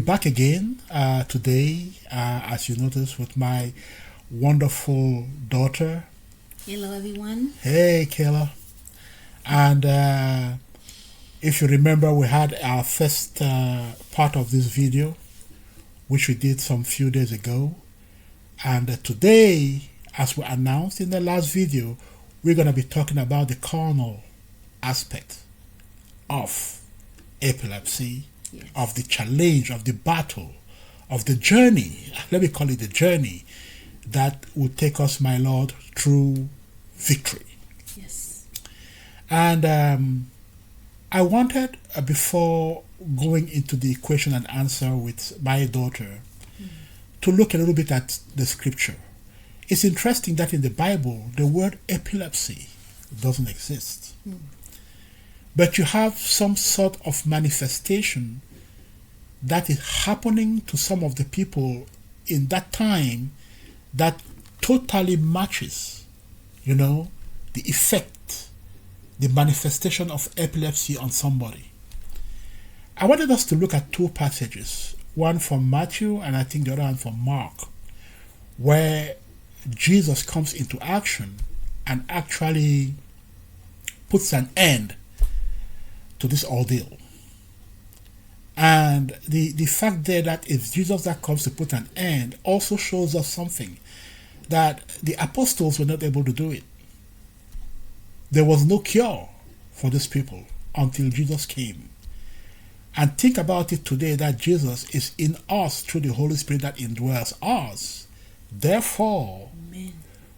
back again today, as you notice, with my wonderful daughter. Hello, everyone. Hey, Kayla. And if you remember, we had our first part of this video, which we did some few days ago. And today, as we announced in the last video, we're going to be talking about the carnal aspect of epilepsy, yes, of the challenge, of the battle, of the journey, let me call it the journey, that will take us, my Lord, through victory. Yes. And I wanted, before going into the question and answer with my daughter, to look a little bit at the scripture. It's interesting that in the Bible, the word epilepsy doesn't exist. But you have some sort of manifestation that is happening to some of the people in that time that totally matches, the effect, the manifestation of epilepsy on somebody. I wanted us to look at two passages, one from Matthew and I think the other one from Mark, where Jesus comes into action and actually puts an end to this ordeal. And the fact there that it's Jesus that comes to put an end also shows us something, that the apostles were not able to do it. There was no cure for these people until Jesus came. And think about it today, that Jesus is in us through the Holy Spirit that indwells us. Therefore, Amen,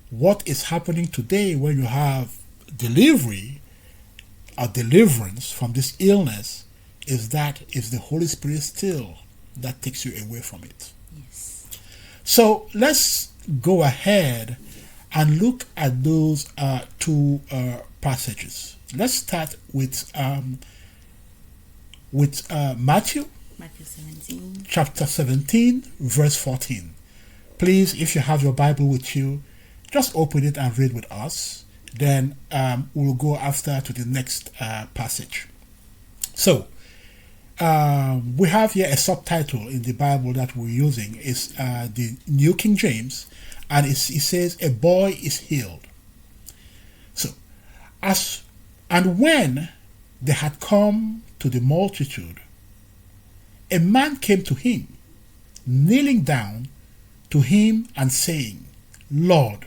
what is happening today when you have delivery or deliverance from this illness is that it's the Holy Spirit still that takes you away from it. yes. So let's go ahead and look at those two passages. Let's start with Matthew Matthew 17. chapter 17, verse 14. Please, if you have your Bible with you, just open it and read with us. Then we'll go after to the next passage. So, we have here a subtitle in the Bible that we're using. Is the New King James, and it says, "A boy is healed." So, and when they had come to the multitude, a man came to him, kneeling down to him and saying, "Lord,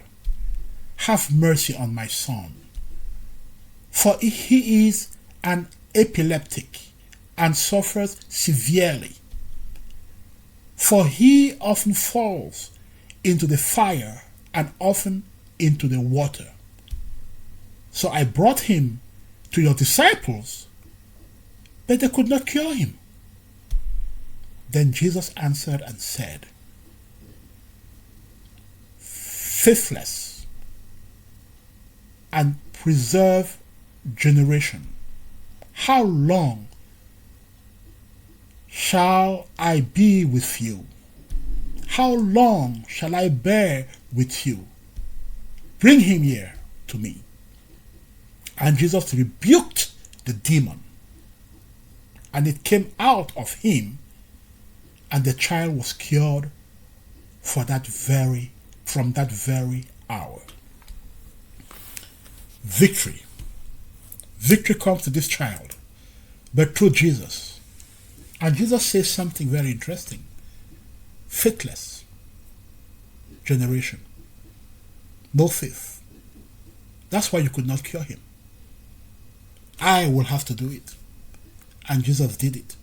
have mercy on my son, for he is an epileptic and suffers severely. For he often falls into the fire and often into the water. So I brought him to your disciples, but they could not cure him." Then Jesus answered and said, "Faithless and preserve generation, how long shall I be with you? How long shall I bear with you? Bring him here to me." And Jesus rebuked the demon, and it came out of him, and the child was cured from that very hour. Victory. Victory comes to this child, but through Jesus. And Jesus says something very interesting. Faithless generation. No faith. That's why you could not cure him. I will have to do it. And Jesus did it.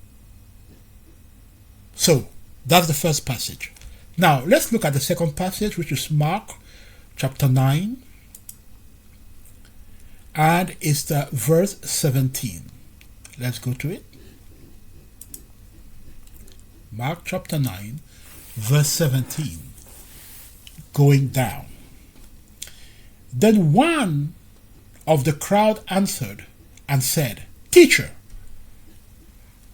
So, that's the first passage. Now, let's look at the second passage, which is Mark chapter 9. And it's the verse 17. Let's go to it. Mark chapter 9, verse 17. Going down. Then one of the crowd answered and said, "Teacher,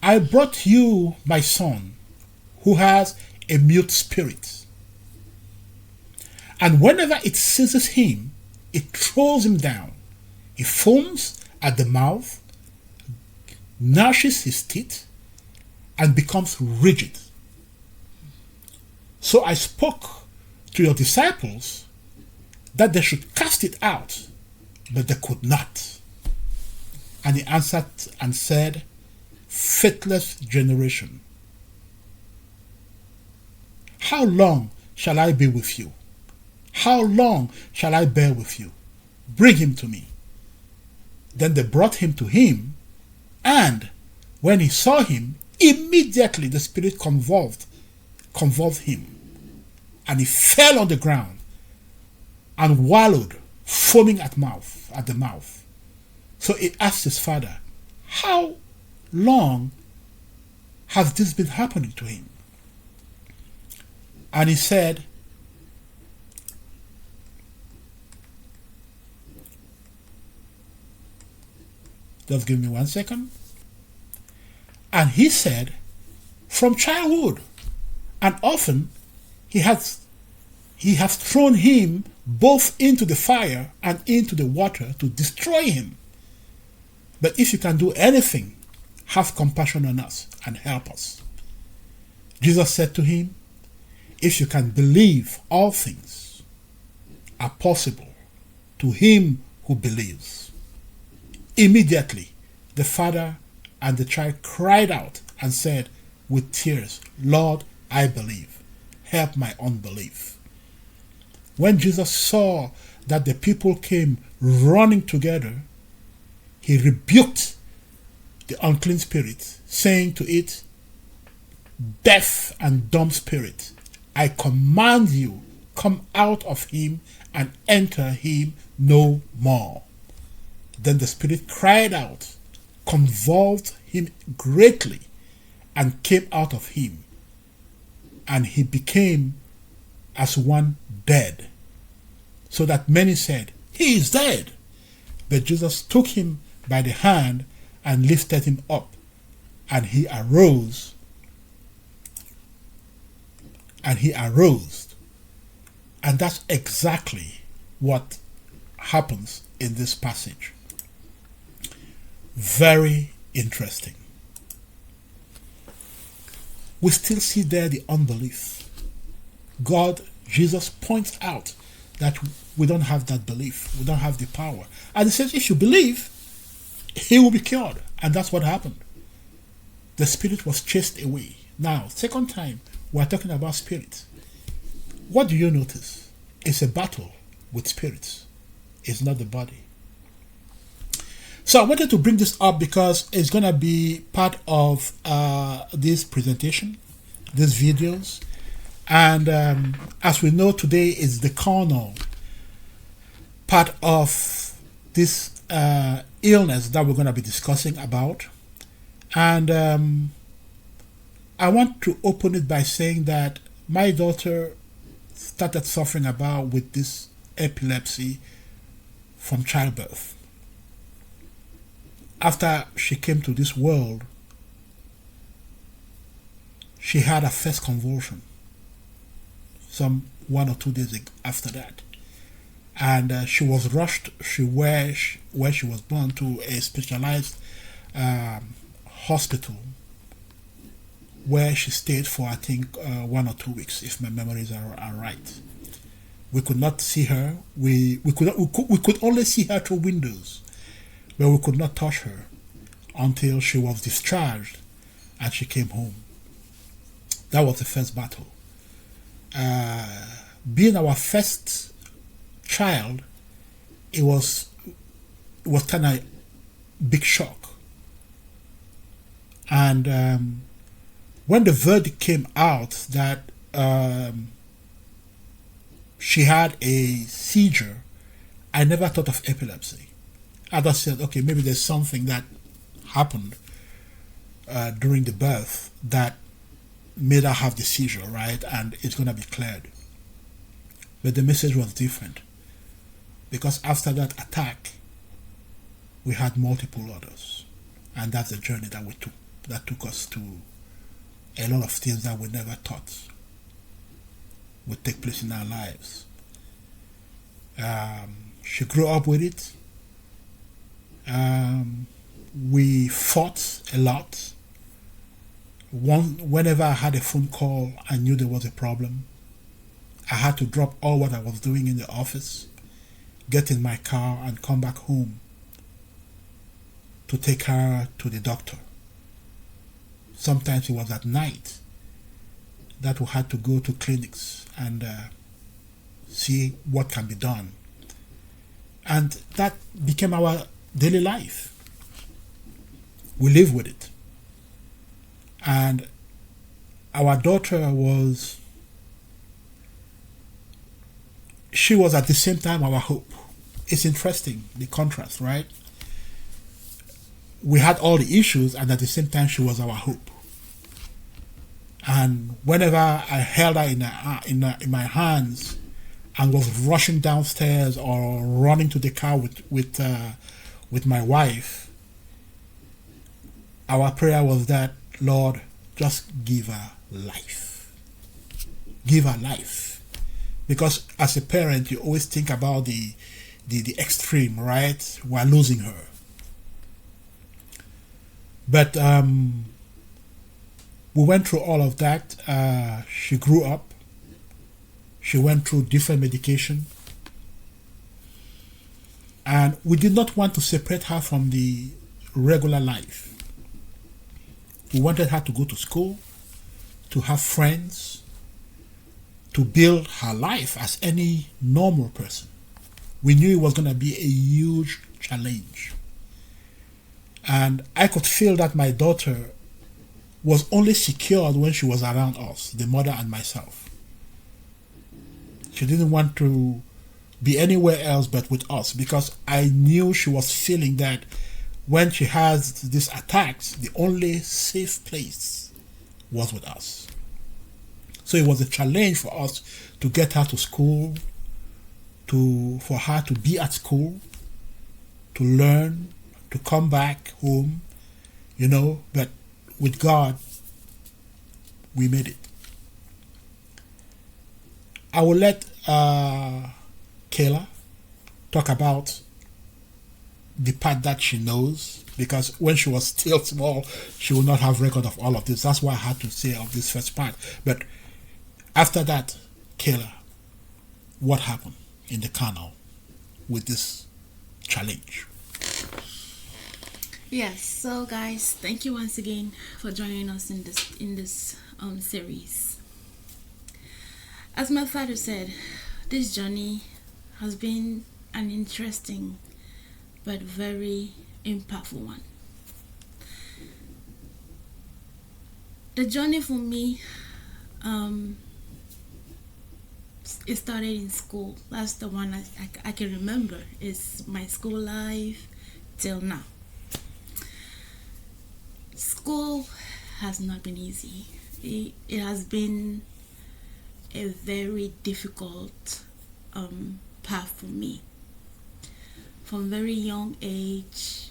I brought you my son, who has a mute spirit. And whenever it seizes him, it throws him down. He foams at the mouth, gnashes his teeth, and becomes rigid. So I spoke to your disciples that they should cast it out, but they could not. And he answered and said, faithless generation, how long shall I be with you? How long shall I bear with you? Bring him to me. Then they brought him to him, and when he saw him, immediately the spirit convulsed him, and he fell on the ground and wallowed, foaming at the mouth. So he asked his father, how long has this been happening to him? And he said, just give me 1 second. And he said, from childhood, and often he has thrown him both into the fire and into the water to destroy him. But if you can do anything, have compassion on us and help us. Jesus said to him, if you can believe, all things are possible to him who believes. Immediately, the father and the child cried out and said with tears, Lord, I believe. Help my unbelief. When Jesus saw that the people came running together, he rebuked the unclean spirit, saying to it, deaf and dumb spirit, I command you, come out of him and enter him no more. Then the spirit cried out, convulsed him greatly, and came out of him, and he became as one dead, so that many said, he is dead. But Jesus took him by the hand and lifted him up, and he arose. And that's exactly what happens in this passage. Very interesting. We still see there the unbelief. Jesus points out that we don't have that belief. We don't have the power. And he says, if you believe, he will be cured. And that's what happened. The spirit was chased away. Now, second time, we're talking about spirits. What do you notice? It's a battle with spirits. It's not the body. So I wanted to bring this up because it's going to be part of this presentation, these videos. And as we know, today is the carnal part of this illness that we're going to be discussing about. And I want to open it by saying that my daughter started suffering with this epilepsy from childbirth. After she came to this world, she had her first convulsion some 1 or 2 days after that. And she was rushed where she was born to a specialized hospital where she stayed for, I think, 1 or 2 weeks, if my memories are right. We could not see her. We could only see her through windows, but we could not touch her until she was discharged and she came home. That was the first battle. Being our first child, it was kind of big shock. And when the verdict came out that she had a seizure, I never thought of epilepsy. I just said, okay, maybe there's something that happened during the birth that made her have the seizure, right? And it's going to be cleared. But the message was different, because after that attack, we had multiple others. And that's the journey that we took. That took us to a lot of things that we never thought would take place in our lives. She grew up with it. We fought a lot. Whenever I had a phone call, I knew there was a problem. I had to drop all what I was doing in the office, get in my car, and come back home to take her to the doctor. Sometimes it was at night that we had to go to clinics and see what can be done. And that became our daily life. We live with it. And our daughter was at the same time our hope. It's interesting, the contrast, right? We had all the issues, and at the same time she was our hope. And whenever I held her in my hands and was rushing downstairs or running to the car with my wife, our prayer was that, Lord, just give her life. Give her life. Because as a parent, you always think about the extreme, right? We're losing her. But we went through all of that. She grew up. She went through different medication. And we did not want to separate her from the regular life. We wanted her to go to school, to have friends, to build her life as any normal person. We knew it was going to be a huge challenge. And I could feel that my daughter was only secured when she was around us, the mother and myself. She didn't want to be anywhere else but with us, because I knew she was feeling that when she has these attacks, the only safe place was with us. So it was a challenge for us to get her to school, for her to be at school, to learn, to come back home, but with God, we made it. I will let Kayla talk about the part that she knows, because when she was still small, she would not have record of all of this. That's why I had to say of this first part. But after that, Kayla, what happened in the canal with this challenge? Yes, so guys, thank you once again for joining us in this series. As my father said, this journey has been an interesting but very impactful one. The journey for me, it started in school. That's the one I can remember. It's my school life till now. School has not been easy. It has been a very difficult path for me. From very young age,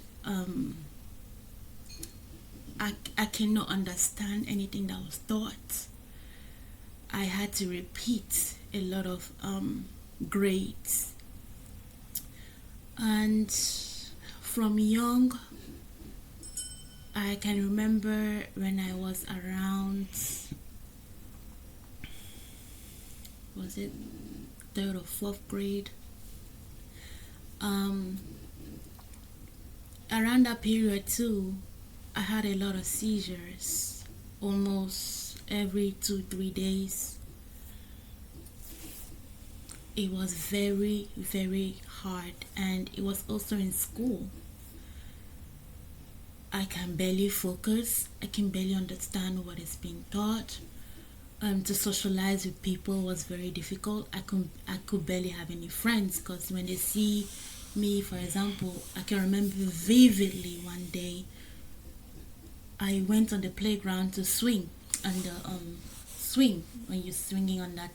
I cannot understand anything that was taught. I had to repeat a lot of grades. And from young, I can remember when I was around, was it 3rd or 4th grade? Around that period too, I had a lot of seizures, almost every 2-3 days. It was very, very hard, and it was also in school. I can barely focus. I can barely understand what is being taught. To socialize with people was very difficult. I could barely have any friends, because when they see me, for example, I can remember vividly one day I went on the playground to swing on the swing, when you're swinging on that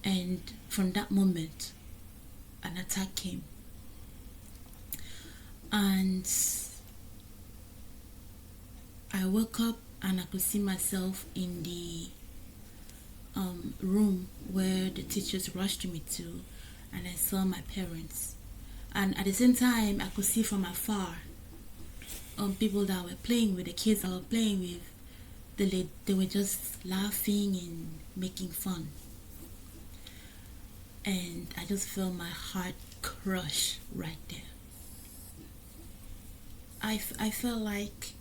and from that moment an attack came, and I woke up and I could see myself in the room where the teachers rushed me to, and I saw my parents. And at the same time, I could see from afar people that were playing with, the kids I were playing with. They were just laughing and making fun. and I just felt my heart crush right there. I felt like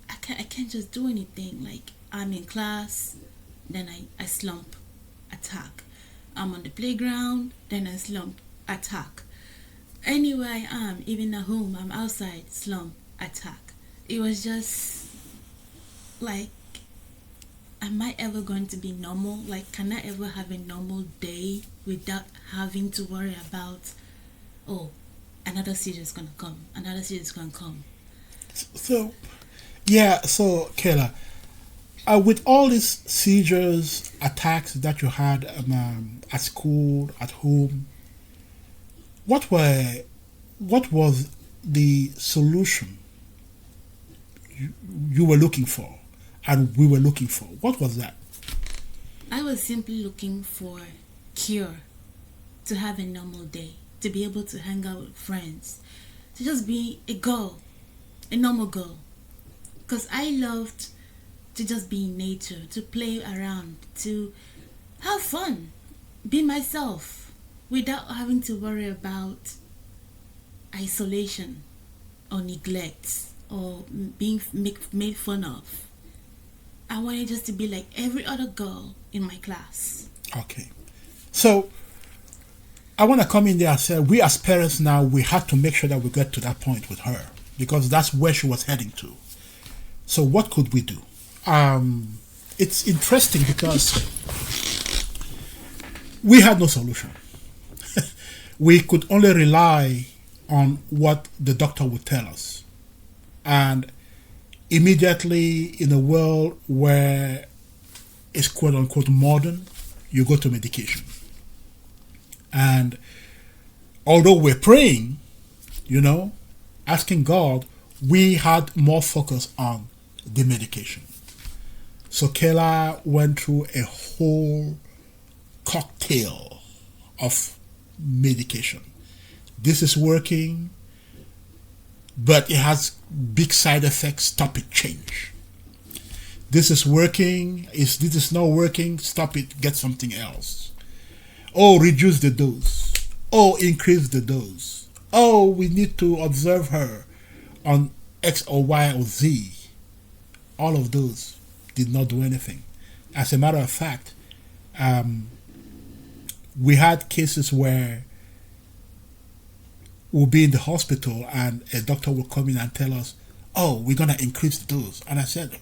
I can't just do anything. Like, I'm in class, then I slump, attack. I'm on the playground, then I slump, attack. Anywhere I am, even at home, I'm outside, slump, attack. It was just like, am I ever going to be normal? Like, can I ever have a normal day without having to worry about, oh, another seizure is gonna come, another seizure is gonna come. So, yeah, so Kayla, with all these seizures, attacks that you had at school, at home, what were, what was the solution you were looking for, and we were looking for? What was that? I was simply looking for cure, to have a normal day, to be able to hang out with friends, to just be a girl, a normal girl. Because I loved to just be in nature, to play around, to have fun, be myself, without having to worry about isolation or neglect or being made fun of. I wanted just to be like every other girl in my class. Okay. So I want to come in there and say, we as parents now, we had to make sure that we get to that point with her, because that's where she was heading to. So what could we do? It's interesting because we had no solution. We could only rely on what the doctor would tell us. And immediately, in a world where it's quote unquote modern, you go to medication. And although we're praying, asking God, we had more focus on the medication. So Kayla went through a whole cocktail of medication. This is working, but it has big side effects. Stop it, change. This is working. This is not working. Stop it, get something else. Oh, reduce the dose. Oh, increase the dose. Oh, we need to observe her on X or Y or Z. All of those did not do anything. As a matter of fact, we had cases where we'll be in the hospital and a doctor will come in and tell us, oh, we're going to increase the dose. And I said,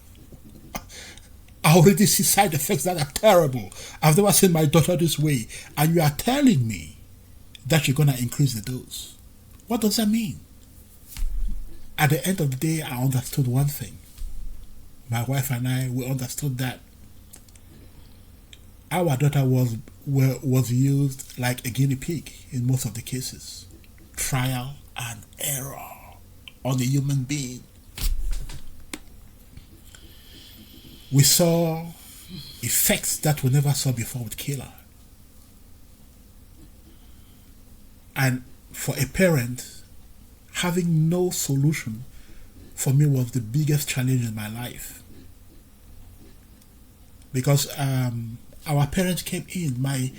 I already see side effects that are terrible. I've never seen my daughter this way. And you are telling me that you're going to increase the dose. What does that mean? At the end of the day, I understood one thing. My wife and I, we understood that our daughter was used like a guinea pig in most of the cases. Trial and error on a human being. We saw effects that we never saw before with Kayla. And for a parent, having no solution for me was the biggest challenge in my life. Because our parents came in. My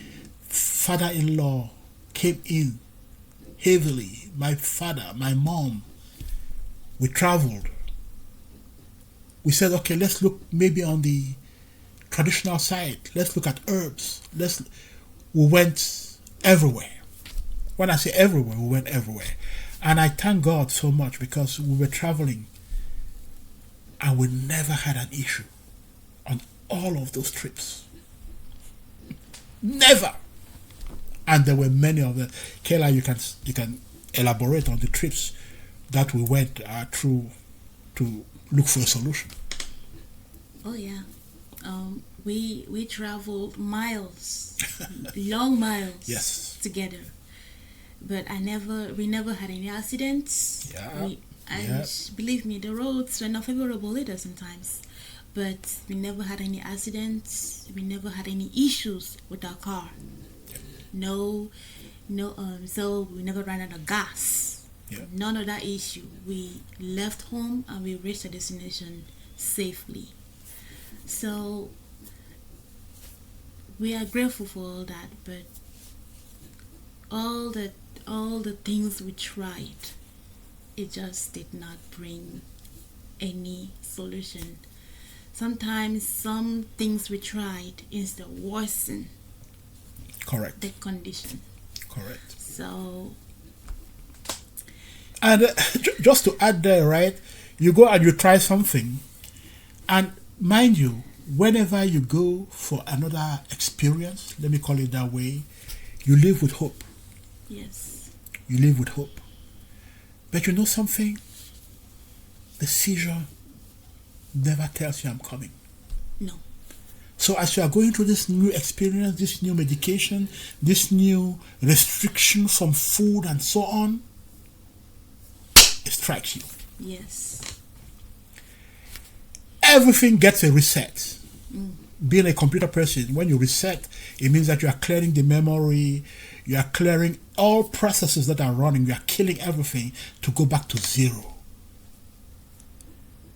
father-in-law came in heavily. My father, my mom. We traveled. We said, okay, let's look maybe on the traditional side. Let's look at herbs. We went everywhere. When I say everywhere, we went everywhere. And I thank God so much because we were traveling and we never had an issue on all of those trips. Never. And there were many of them. Kayla, you can elaborate on the trips that we went through to look for a solution. Oh yeah, we traveled miles, long miles, yes, together. But we never had any accidents. Yeah. Believe me, the roads were not favorable either sometimes. But we never had any accidents. We never had any issues with our car. No, so we never ran out of gas. Yeah. None of that issue. We left home and we reached our destination safely. So we are grateful for all that, but all the all the things we tried, it just did not bring any solution. Sometimes some things we tried instead worsen Correct. the condition. Correct. So And just to add there, right? You go and you try something, and mind you, whenever you go for another experience, let me call it that way, you live with hope. yes, You live with hope. But you know something? The seizure never tells you I'm coming. no, So as you are going through this new experience, this new medication, this new restriction from food and so on, it strikes you. yes, Everything gets a reset. Being a computer person, when you reset, it means that you are clearing the memory, you are clearing all processes that are running, you are killing everything to go back to zero.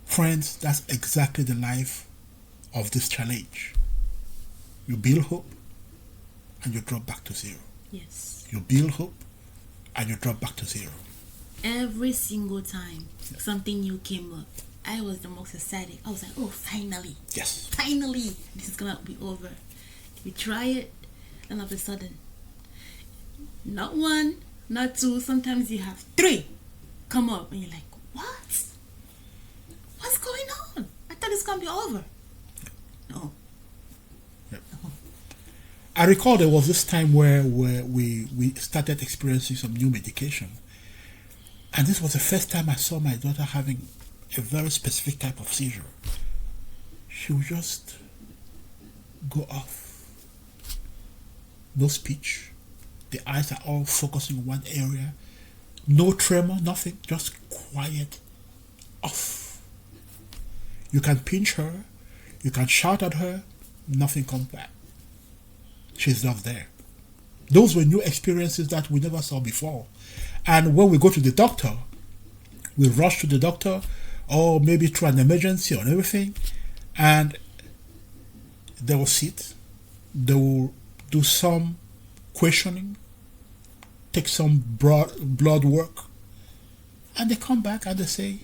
Friends, that's exactly the life of this challenge. You build hope and you drop back to zero. yes. You build hope and you drop back to zero. Every single time something new came up, I was the most excited. I was like, oh, finally, Yes. finally, this is gonna be over. You try it, and all of a sudden, not one, not two, sometimes you have three come up, and you're like, what? What's going on? I thought it's gonna be over. No. I recall there was this time where we started experiencing some new medication. And this was the first time I saw my daughter having a very specific type of seizure. She would just go off. No speech. The eyes are all focusing on one area. No tremor, nothing. Just quiet. Off. You can pinch her. You can shout at her. Nothing comes back. She's just there. Those were new experiences that we never saw before. And when we go to the doctor, we rush to the doctor, or maybe through an emergency or everything, and they will sit, they will do some questioning, take some blood work, and they come back and they say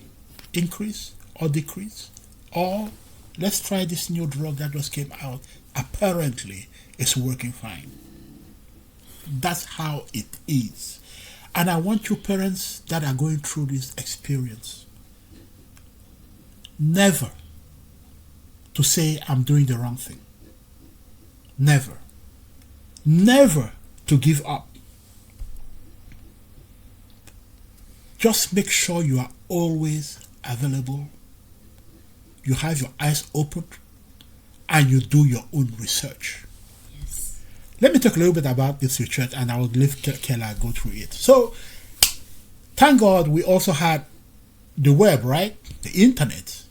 increase or decrease, or let's try this new drug that just came out. Apparently, it's working fine. That's how it is. And I want you parents that are going through this experience never to say I'm doing the wrong thing. Never. Never to give up. Just make sure you are always available. You have your eyes open and you do your own research. Yes. Let me talk a little bit about this research and I will leave Kela go through it. So, thank God we also had the web, right? The internet.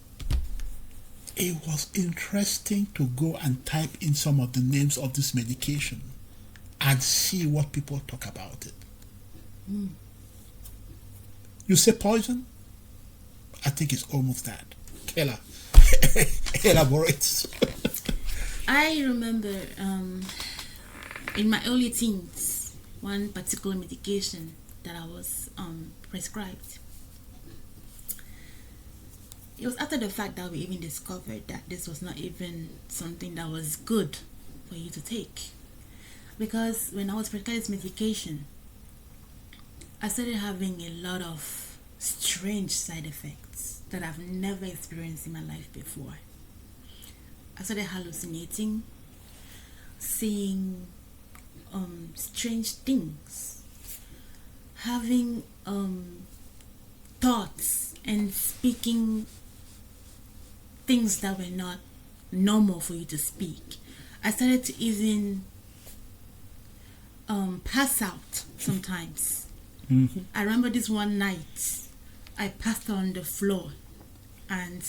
It was interesting to go and type in some of the names of this medication and see what people talk about it. You say poison? I think it's almost that. Kela, elaborate. I remember in my early teens, one particular medication that I was prescribed. It was after the fact that we even discovered that this was not even something that was good for you to take. Because when I was prescribed this medication, I started having a lot of strange side effects that I've never experienced in my life before. I started hallucinating, seeing strange things, having thoughts and speaking things that were not normal for you to speak. I started to even pass out sometimes. Mm-hmm. I remember this one night I passed out on the floor and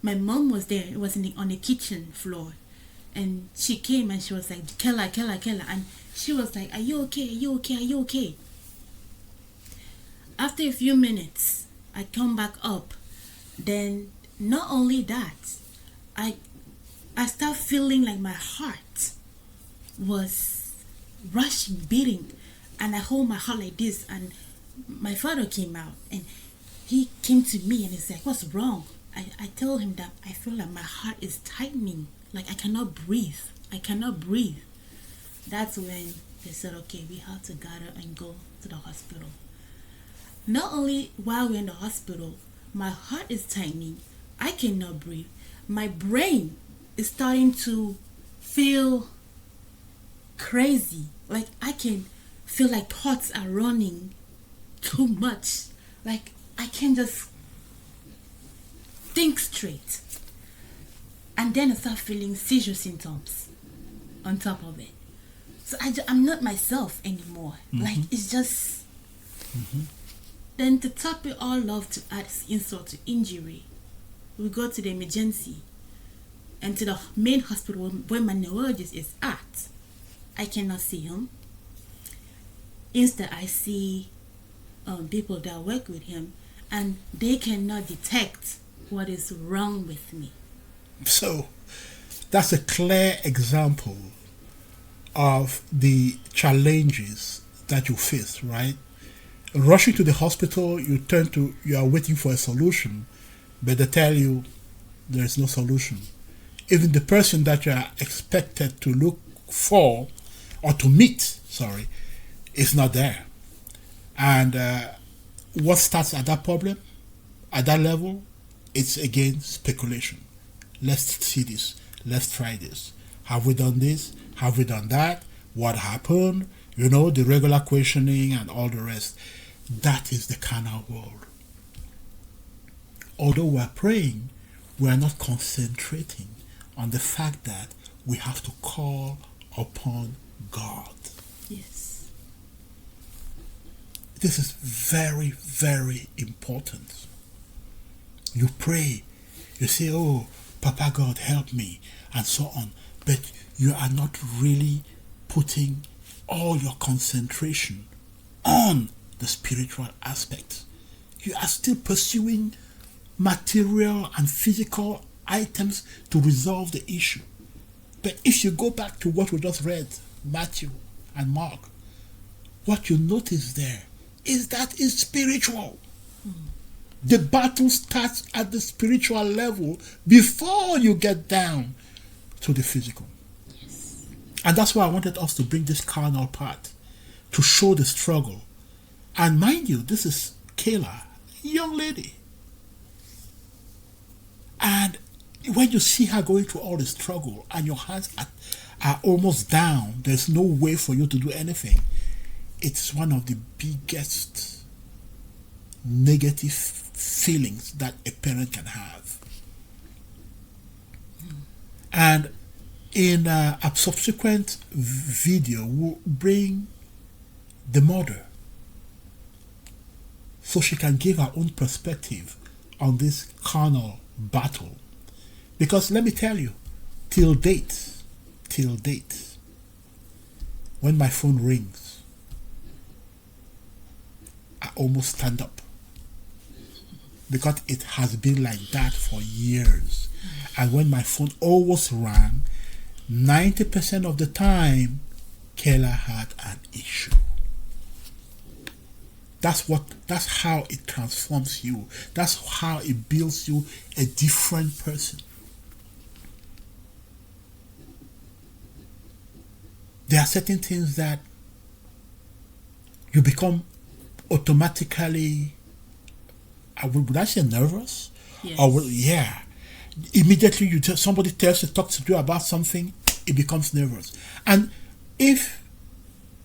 my mom was there. It was on the kitchen floor, and she came and she was like, Kela, and she was like, are you okay? Are you okay? Are you okay? After a few minutes, I come back up. Then not only that, I start feeling like my heart was rushing, beating. and I hold my heart like this, and my father came out, and he came to me and he's like, what's wrong? I tell him that I feel like my heart is tightening, like I cannot breathe. That's when they said, okay, we have to gather and go to the hospital. Not only while we're in the hospital, my heart is tightening, I cannot breathe, my brain is starting to feel crazy, like I can feel like thoughts are running too much, like I can't just think straight. And then I start feeling seizure symptoms on top of it. So I'm not myself anymore. Like it's just. Then to top it all off, to add insult to injury, we go to the emergency and to the main hospital where my neurologist is at. I cannot see him. Instead, I see people that work with him, and they cannot detect what is wrong with me. So that's a clear example of the challenges that you face, right? Rushing to the hospital, you are waiting for a solution, but they tell you there is no solution. Even the person that you are expected to look for or to meet, is not there. And what starts at that problem, at that level, it's again speculation. Let's see this. Let's try this. Have we done this? Have we done that? What happened? The regular questioning and all the rest. That is the carnal world. Although we are praying, we are not concentrating on the fact that we have to call upon God. Yes. This is very, very important. You pray, you say, oh, Papa God, help me, and so on. But you are not really putting all your concentration on the spiritual aspect. You are still pursuing material and physical items to resolve the issue. But if you go back to what we just read, Matthew and Mark, what you notice there is that it's spiritual. The battle starts at the spiritual level before you get down to the physical. Yes. And that's why I wanted us to bring this carnal part to show the struggle. And mind you, this is Kayla, a young lady. And when you see her going through all the struggle and your hands are almost down, there's no way for you to do anything. It's one of the biggest negative feelings that a parent can have. And in a subsequent video, we'll bring the mother so she can give her own perspective on this carnal battle. Because let me tell you, till date, when my phone rings, I almost stand up. Because it has been like that for years. And when my phone always rang, 90% of the time, Kayla had an issue. That's how it transforms you. That's how it builds you a different person. There are certain things that you become automatically, would I say nervous? Yes. Or immediately somebody talks to you about something, it becomes nervous. And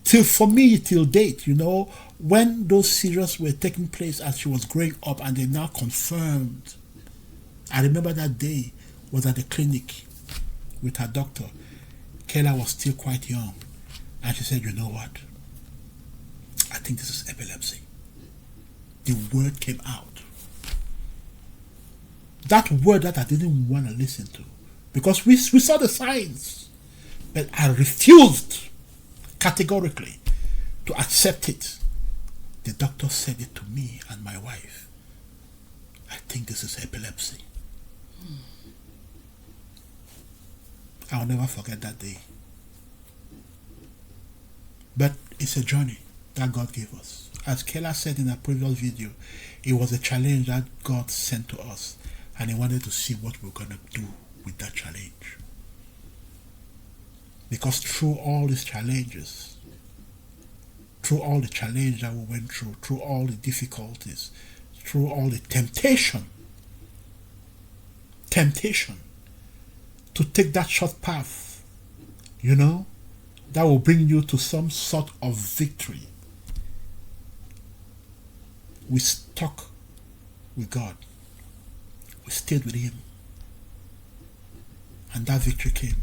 till date, when those seizures were taking place as she was growing up and they now confirmed, I remember that day was at the clinic with her doctor. Kayla was still quite young, and she said, you know what? I think this is epilepsy. The word came out. That word that I didn't want to listen to, because we saw the signs, but I refused categorically to accept it. The doctor said it to me and my wife. I think this is epilepsy. I'll never forget that day. But it's a journey. that God gave us. As Kayla said in a previous video, it was a challenge that God sent to us, and He wanted to see what we're going to do with that challenge. Because through all these challenges, through all the challenge that we went through all the difficulties, through all the temptation to take that short path, that will bring you to some sort of victory. We stuck with God. We stayed with Him. And that victory came.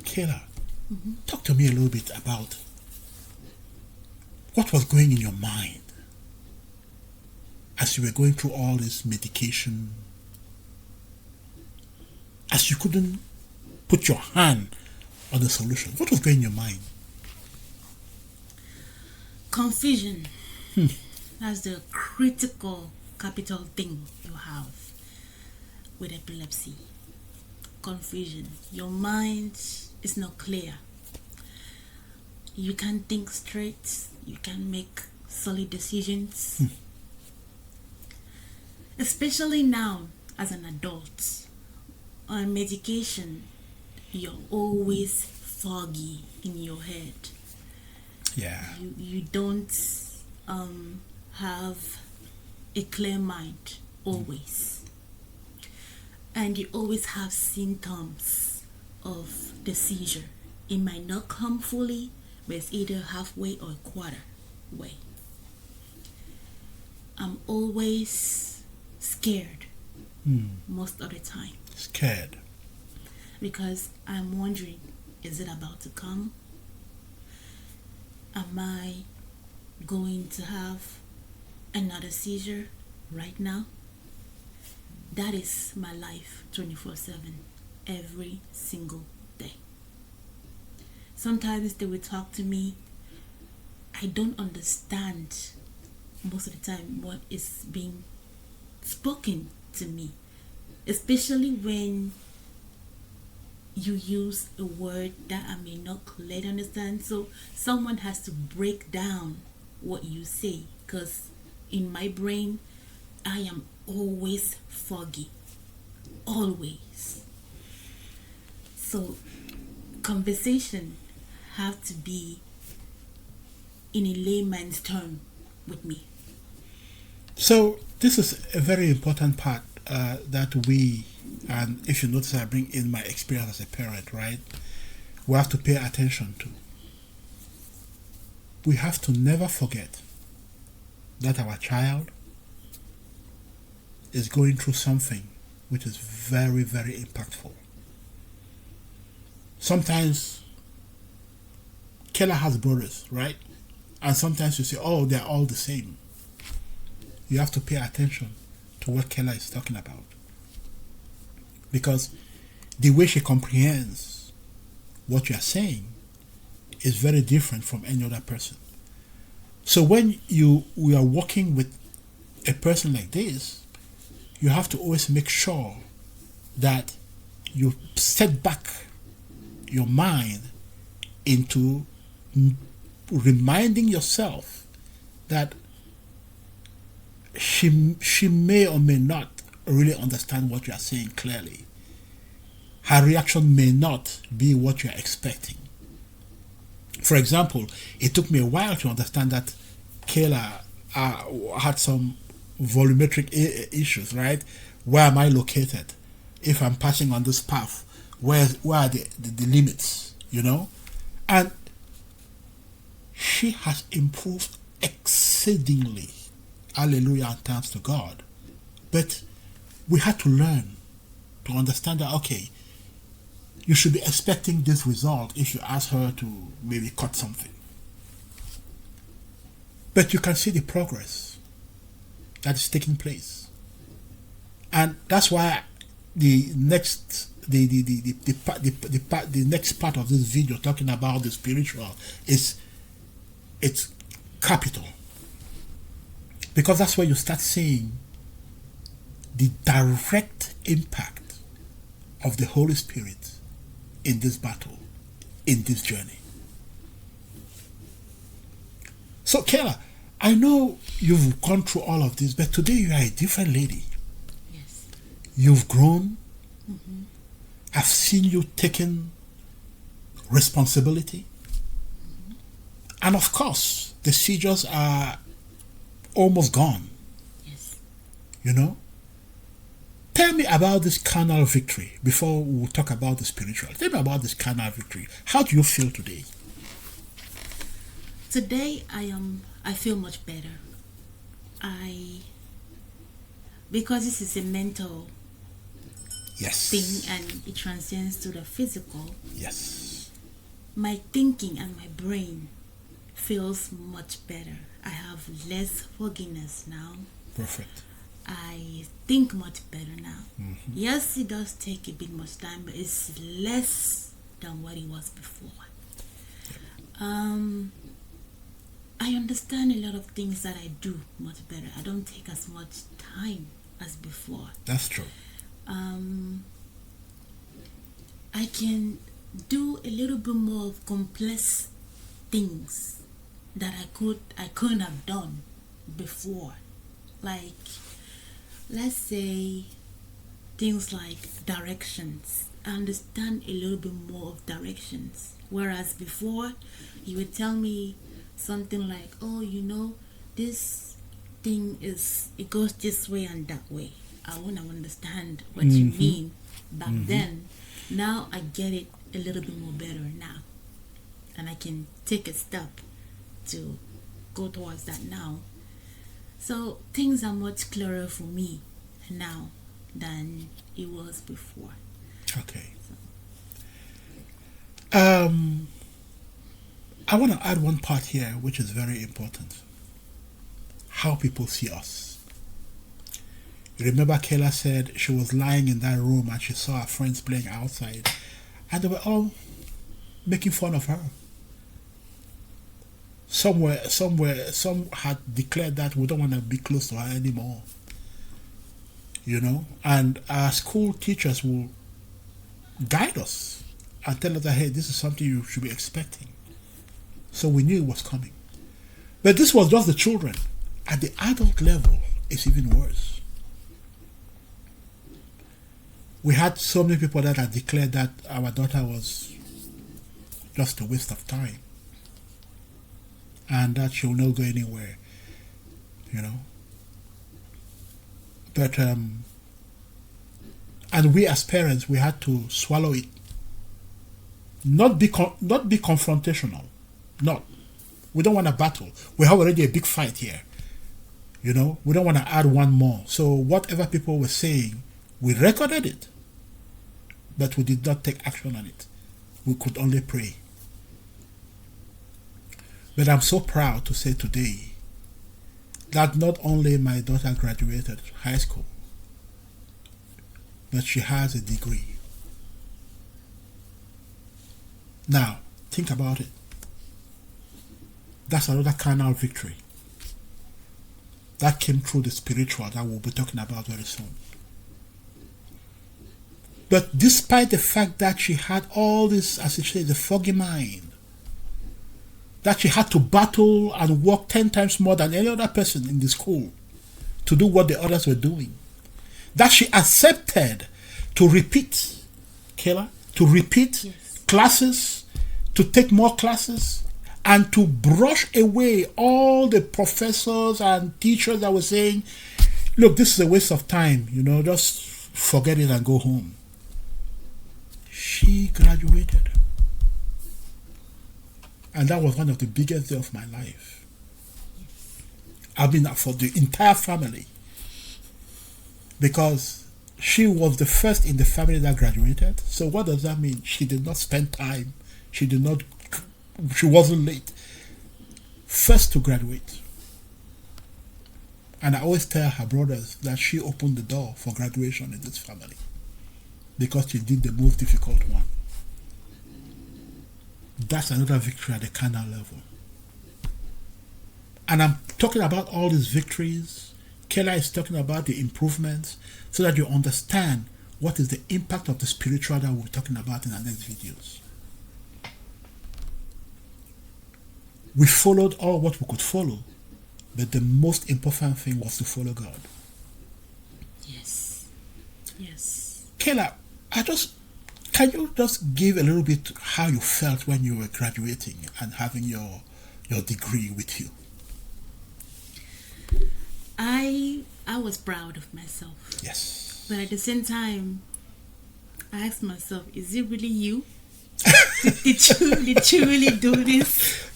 Kayla, talk to me a little bit about what was going in your mind as you were going through all this medication, as you couldn't put your hand on the solution. What was going in your mind? Confusion. That's the critical capital thing you have with epilepsy. Confusion. Your mind is not clear. You can't think straight. You can't make solid decisions. Especially now as an adult. On medication, you're always foggy in your head. Yeah. You don't have a clear mind always. And you always have symptoms of the seizure. It might not come fully, but it's either halfway or a quarter way. I'm always scared most of the time. Scared. Because I'm wondering, is it about to come? Am I going to have another seizure right now? That is my life 24/7, every single day. Sometimes they will talk to me. I don't understand most of the time what is being spoken to me, especially when you use a word that I may not clearly understand. So someone has to break down what you say, because in my brain I am always foggy, always. So conversation have to be in a layman's term with me. So this is a very important part that we, and if you notice I bring in my experience as a parent, right? We have to pay attention to. We have to never forget that our child is going through something which is very, very impactful. Sometimes Kayla has brothers, right? And sometimes you say, oh, they're all the same. You have to pay attention to what Kayla is talking about. Because the way she comprehends what you are saying is very different from any other person. So when we are working with a person like this, you have to always make sure that you set back your mind into reminding yourself that she may or may not really understand what you are saying clearly. Her reaction may not be what you are expecting. For example, it took me a while to understand that Kayla had some volumetric issues, right? Where am I located? If I'm passing on this path, where are the limits, And she has improved exceedingly. Hallelujah and thanks to God. But we had to learn to understand that, okay, you should be expecting this result if you ask her to maybe cut something. But you can see the progress that is taking place. And that's why the next part of this video talking about the spiritual it's capital. Because that's where you start seeing the direct impact of the Holy Spirit in this battle, in this journey. So, Kayla, I know you've gone through all of this, but today you are a different lady. Yes. You've grown. Mm-hmm. I've seen you taking responsibility. Mm-hmm. And of course, the seizures are almost gone. Yes. You know? Tell me about this carnal victory before we talk about the spiritual. Tell me about this carnal victory. How do you feel today? Today I feel much better. Because this is a mental Yes. thing and it transcends to the physical. Yes. My thinking and my brain feels much better. I have less fogginess now. Perfect. I think much better now. Mm-hmm. Yes, it does take a bit much time, but it's less than what it was before. I understand a lot of things that I do much better. I don't take as much time as before. That's true. I can do a little bit more of complex things that I couldn't have done before. Like, let's say things like directions. I understand a little bit more of directions. Whereas before, you would tell me something like, oh, this thing it goes this way and that way. I want to understand what you mean back then. Now I get it a little bit more better now. And I can take a step to go towards that now. So things are much clearer for me now than it was before. Okay. I want to add one part here which is very important. How people see us. You remember Kayla said she was lying in that room and she saw her friends playing outside and they were all making fun of her. Some had declared that we don't want to be close to her anymore. And our school teachers will guide us and tell us that, hey, this is something you should be expecting. So we knew it was coming. But this was just the children. At the adult level, it's even worse. We had so many people that had declared that our daughter was just a waste of time and that she will not go anywhere, But and we as parents, we had to swallow it. Not be confrontational. No, we don't want to battle. We have already a big fight here. We don't want to add one more. So whatever people were saying, we recorded it, but we did not take action on it. We could only pray. But I'm so proud to say today that not only my daughter graduated high school, but she has a degree. Now, think about it. That's another carnal victory that came through the spiritual that we'll be talking about very soon. But despite the fact that she had all this, as you say, the foggy mind, that she had to battle and work 10 times more than any other person in the school to do what the others were doing, that she accepted to repeat, Kayla, to repeat classes, to take more classes, and to brush away all the professors and teachers that were saying, look, this is a waste of time, just forget it and go home. She graduated. And that was one of the biggest days of my life. I mean, for the entire family. Because she was the first in the family that graduated. So what does that mean? She did not spend time. She wasn't late. First to graduate. And I always tell her brothers that she opened the door for graduation in this family. Because she did the most difficult one. That's another victory at the carnal level. And I'm talking about all these victories. Kayla is talking about the improvements so that you understand what is the impact of the spiritual that we'll be talking about in our next videos. We followed all what we could follow, but the most important thing was to follow God. Yes. Yes. Kayla, can you just give a little bit how you felt when you were graduating and having your degree with you? I was proud of myself. Yes. But at the same time, I asked myself, is it really you? Did you really do this?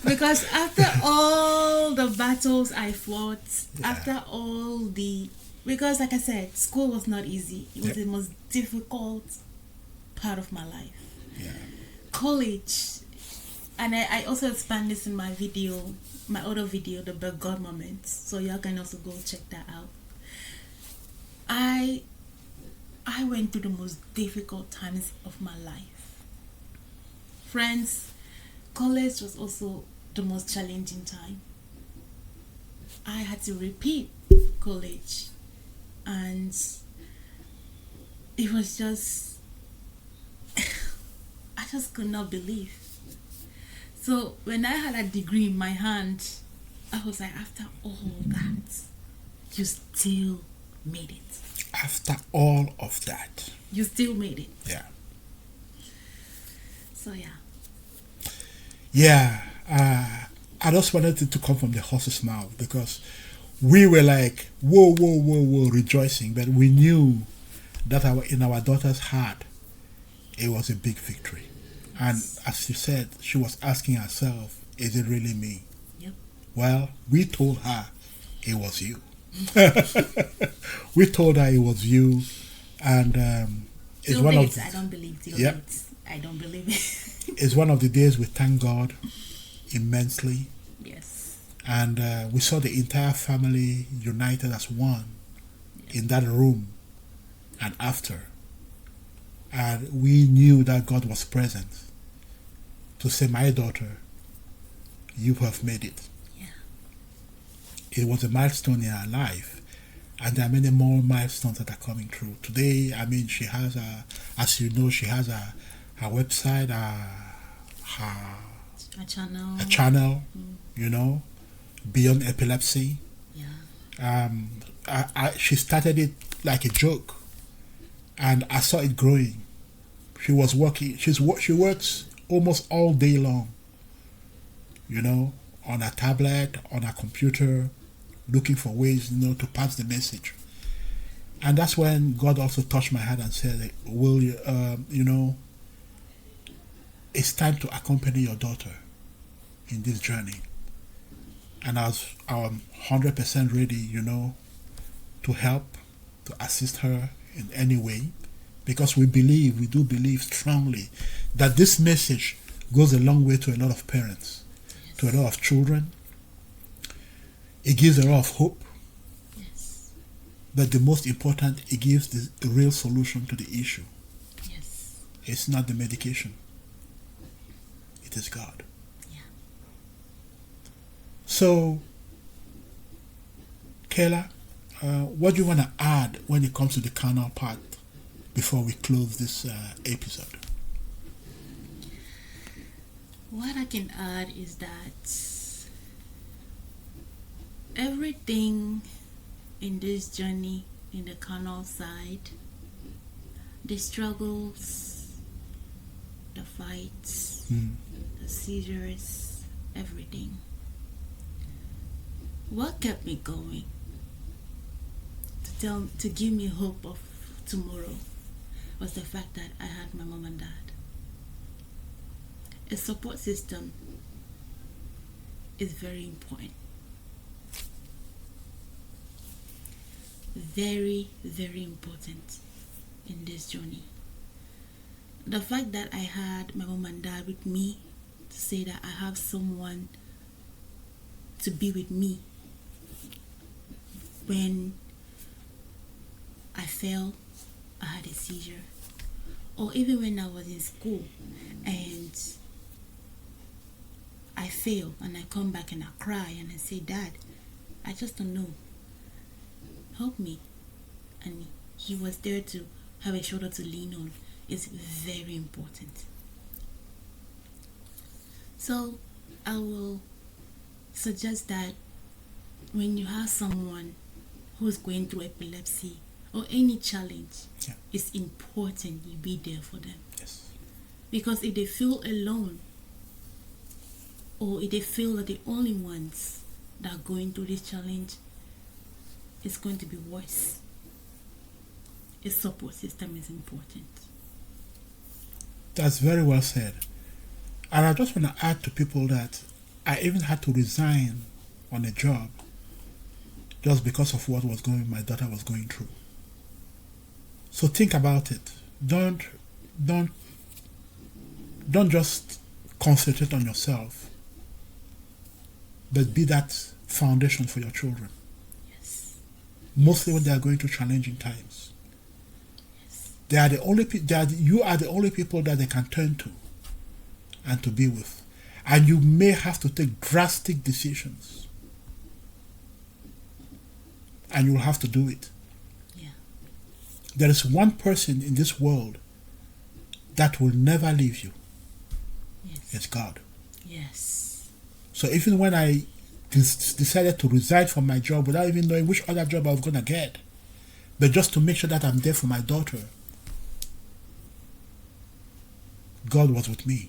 Because after all the battles I fought, after all the... Because like I said, school was not easy. It was the most difficult part of my life. Yeah. College, and I also expand this in my video, my other video, the God moments, so y'all can also go check that out. I went through the most difficult times of my life. Friends, college was also the most challenging time. I had to repeat college, and it was just I just could not believe. So when I had a degree in my hand, I was like, after all that, you still made it. After all of that, You still made it. yeah. So yeah. Yeah, I just wanted it to come from the horse's mouth because we were like, whoa, whoa, whoa, whoa, rejoicing. But we knew that in our daughter's heart, it was a big victory. And as she said, she was asking herself, is it really me? Yep. Well, we told her it was you. We told her it was you. And it's Till one dates, of I don't believe till Yep. dates. I don't believe it. it's one of the days we thank God immensely. Yes. And we saw the entire family united as one in that room and after. And we knew that God was present to say, my daughter, you have made it. Yeah. It was a milestone in her life. And there are many more milestones that are coming through. Today, I mean, she has as you know, she has her website, A channel. you know, Beyond Epilepsy. Yeah. She started it like a joke, and I saw it growing. She was working. She works almost all day long. You know, on a tablet, on a computer, looking for ways, to pass the message. And that's when God also touched my heart and said, "Will you, it's time to accompany your daughter in this journey." And I was 100% ready, to help, to assist her in any way, because we do believe strongly that this message goes a long way to a lot of parents, to a lot of children. It gives a lot of hope. Yes. But the most important, it gives the real solution to the issue. Yes. It's not the medication. It is God. Yeah. So, Kayla, what do you want to add when it comes to the carnal part before we close this episode? What I can add is that everything in this journey, in the carnal side, the struggles, the fights, the seizures, everything. What kept me going to give me hope of tomorrow was the fact that I had my mom and dad. A support system is very important. Very, very important in this journey. The fact that I had my mom and dad with me to say that I have someone to be with me when I fell, I had a seizure, or even when I was in school and I fail and I come back and I cry and I say, "Dad, I just don't know. Help me." And he was there to have a shoulder to lean on. It's very important. So I will suggest that when you have someone who's going through epilepsy or any challenge, Yeah. it's important you be there for them. Yes. Because if they feel alone, or if they feel that the only ones that are going through this challenge, it's going to be worse. A support system is important. That's very well said. And I just want to add to people that I even had to resign on a job just because of what my daughter was going through. So think about it. Don't just concentrate on yourself, but be that foundation for your children. Yes. Mostly when they are going through challenging times. Yes. You are the only people that they can turn to and to be with. And you may have to take drastic decisions. And you will have to do it. Yeah. There is one person in this world that will never leave you. Yes. It's God. Yes. So even when I decided to resign from my job without even knowing which other job I was going to get, but just to make sure that I'm there for my daughter, God was with me.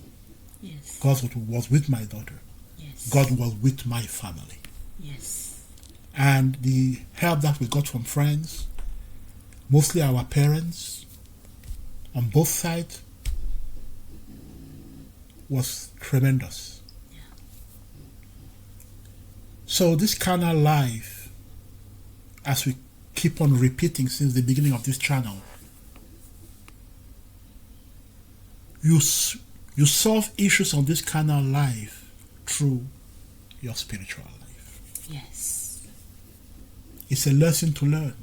Yes. God was with my daughter. Yes. God was with my family. Yes. And the help that we got from friends, mostly our parents, on both sides, was tremendous. Yeah. So this carnal life, as we keep on repeating since the beginning of this channel, you solve issues on this carnal life through your spiritual life. Yes. It's a lesson to learn.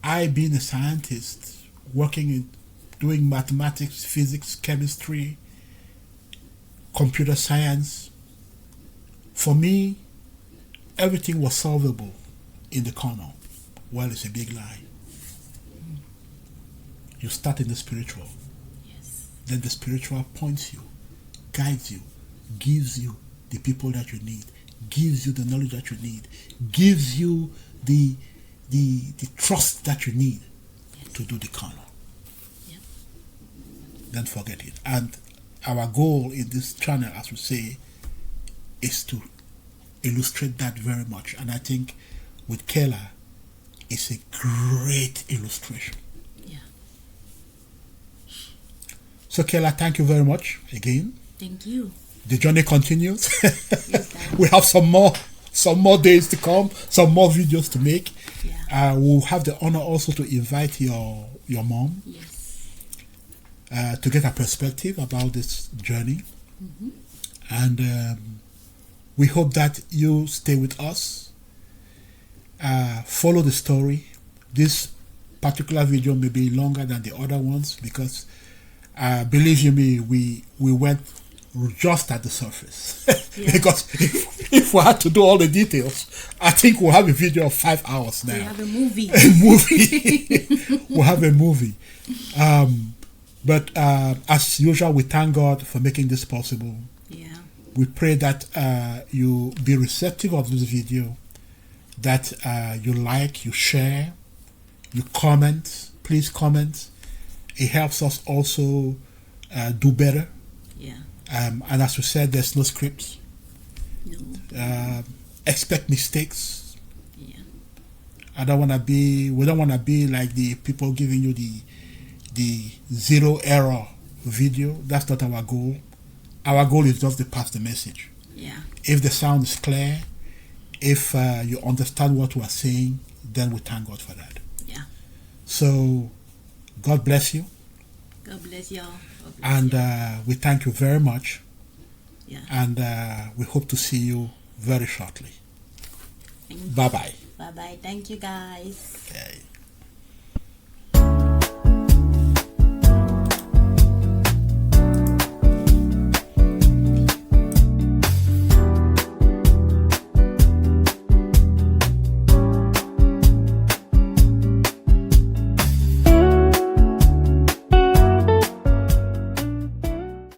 I, being a scientist, doing mathematics, physics, chemistry, computer science, for me, everything was solvable in the carnal. Well, it's a big lie. You start in the spiritual. Yes. Then the spiritual points you, guides you, gives you the people that you need, gives you the knowledge that you need, gives you the trust that you need to do the carnal. Yep. Don't forget it. And our goal in this channel, as we say, is to illustrate that very much. And I think with Kayla, it's a great illustration. Yeah. So Kayla, thank you very much again. Thank you. The journey continues. Yes, Dad. We have some more days to come, some more videos to make. Yeah. We'll have the honor also to invite your mom Yes. to get a perspective about this journey. Mm-hmm. And we hope that you stay with us. Follow the story. This particular video may be longer than the other ones because, believe you me, we went just at the surface. Yeah. Because if we had to do all the details, I think we'll have a video of 5 hours now. We have a movie. A movie. We'll have a movie. But as usual, we thank God for making this possible. Yeah. We pray that you be receptive of this video, that you like, you share, you comment. Please comment. It helps us also do better. Yeah. And as we said, there's no script. No. Expect mistakes. Yeah. We don't want to be like the people giving you the zero error video. That's not our goal. Our goal is just to pass the message. Yeah. If the sound is clear, if you understand what we are saying, then we thank God for that. Yeah. So, God bless you. God bless y'all. God bless And y'all. we thank you very much. Yeah. And we hope to see you very shortly. Thank you. Bye-bye. Bye bye. Thank you, guys. Okay.